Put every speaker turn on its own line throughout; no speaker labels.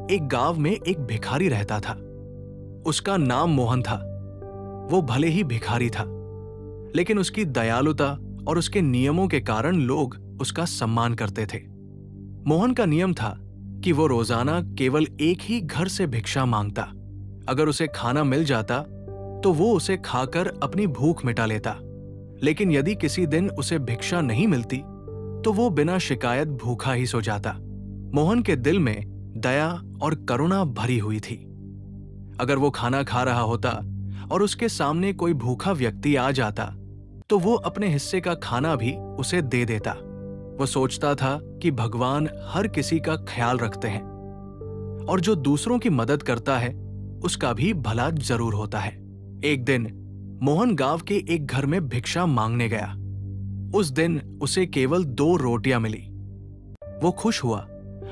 एक गांव में एक भिखारी रहता था। उसका नाम मोहन था। वो भले ही भिखारी था, लेकिन उसकी दयालुता और उसके नियमों के कारण लोग उसका सम्मान करते थे। मोहन का नियम था कि वो रोजाना केवल एक ही घर से भिक्षा मांगता। अगर उसे खाना मिल जाता तो वो उसे खाकर अपनी भूख मिटा लेता, लेकिन यदि किसी दिन उसे भिक्षा नहीं मिलती तो वो बिना शिकायत भूखा ही सो जाता। मोहन के दिल में दया और करुणा भरी हुई थी। अगर वो खाना खा रहा होता और उसके सामने कोई भूखा व्यक्ति आ जाता तो वो अपने हिस्से का खाना भी उसे दे देता। वो सोचता था कि भगवान हर किसी का ख्याल रखते हैं और जो दूसरों की मदद करता है उसका भी भला जरूर होता है। एक दिन मोहन गांव के एक घर में भिक्षा मांगने गया। उस दिन उसे केवल 2 रोटियां मिली। वो खुश हुआ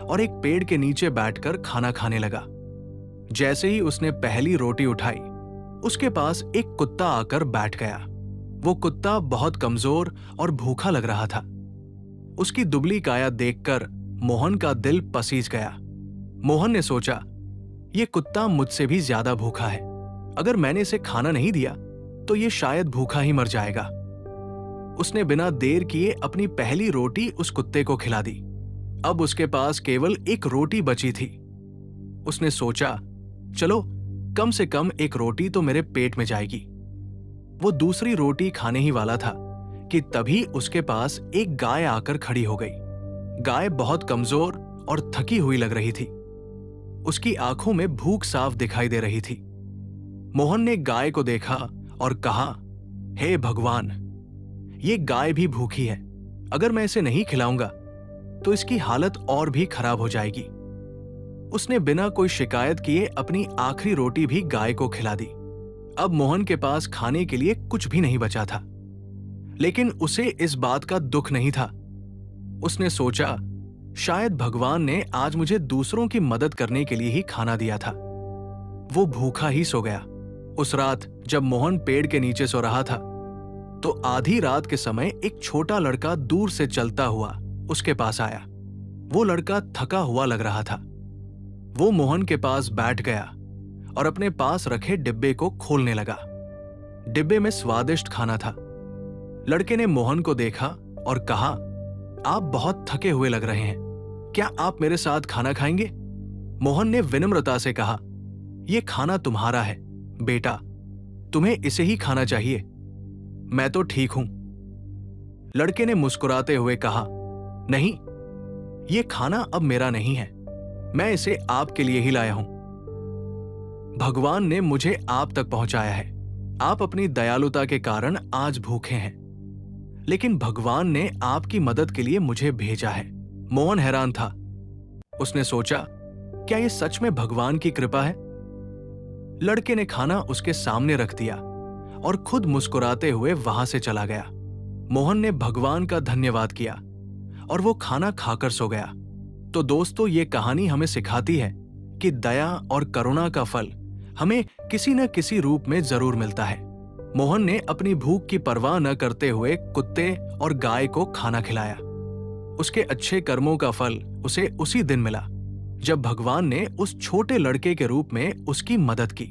और एक पेड़ के नीचे बैठकर खाना खाने लगा। जैसे ही उसने पहली रोटी उठाई, उसके पास एक कुत्ता आकर बैठ गया। वो कुत्ता बहुत कमजोर और भूखा लग रहा था। उसकी दुबली काया देखकर मोहन का दिल पसीज गया। मोहन ने सोचा, ये कुत्ता मुझसे भी ज्यादा भूखा है। अगर मैंने इसे खाना नहीं दिया तो ये शायद भूखा ही मर जाएगा। उसने बिना देर किए अपनी पहली रोटी उस कुत्ते को खिला दी। अब उसके पास केवल एक रोटी बची थी। उसने सोचा, चलो कम से कम एक रोटी तो मेरे पेट में जाएगी। वो दूसरी रोटी खाने ही वाला था कि तभी उसके पास एक गाय आकर खड़ी हो गई। गाय बहुत कमजोर और थकी हुई लग रही थी। उसकी आंखों में भूख साफ दिखाई दे रही थी। मोहन ने गाय को देखा और कहा, हे भगवान, ये गाय भी भूखी है। अगर मैं इसे नहीं खिलाऊंगा तो इसकी हालत और भी खराब हो जाएगी। उसने बिना कोई शिकायत किए अपनी आखिरी रोटी भी गाय को खिला दी। अब मोहन के पास खाने के लिए कुछ भी नहीं बचा था, लेकिन उसे इस बात का दुख नहीं था। उसने सोचा, शायद भगवान ने आज मुझे दूसरों की मदद करने के लिए ही खाना दिया था। वो भूखा ही सो गया। उस रात जब मोहन पेड़ के नीचे सो रहा था तो आधी रात के समय एक छोटा लड़का दूर से चलता हुआ उसके पास आया। वो लड़का थका हुआ लग रहा था। वो मोहन के पास बैठ गया और अपने पास रखे डिब्बे को खोलने लगा। डिब्बे में स्वादिष्ट खाना था। लड़के ने मोहन को देखा और कहा, आप बहुत थके हुए लग रहे हैं, क्या आप मेरे साथ खाना खाएंगे? मोहन ने विनम्रता से कहा, यह खाना तुम्हारा है बेटा, तुम्हें इसे ही खाना चाहिए। मैं तो ठीक हूं। लड़के ने मुस्कुराते हुए कहा, नहीं, यह खाना अब मेरा नहीं है, मैं इसे आपके लिए ही लाया हूं। भगवान ने मुझे आप तक पहुंचाया है। आप अपनी दयालुता के कारण आज भूखे हैं, लेकिन भगवान ने आपकी मदद के लिए मुझे भेजा है। मोहन हैरान था। उसने सोचा, क्या यह सच में भगवान की कृपा है? लड़के ने खाना उसके सामने रख दिया और खुद मुस्कुराते हुए वहां से चला गया। मोहन ने भगवान का धन्यवाद किया और वो खाना खाकर सो गया। तो दोस्तों, ये कहानी हमें सिखाती है कि दया और करुणा का फल हमें किसी न किसी रूप में जरूर मिलता है। मोहन ने अपनी भूख की परवाह न करते हुए कुत्ते और गाय को खाना खिलाया। उसके अच्छे कर्मों का फल उसे उसी दिन मिला जब भगवान ने उस छोटे लड़के के रूप में उसकी मदद की।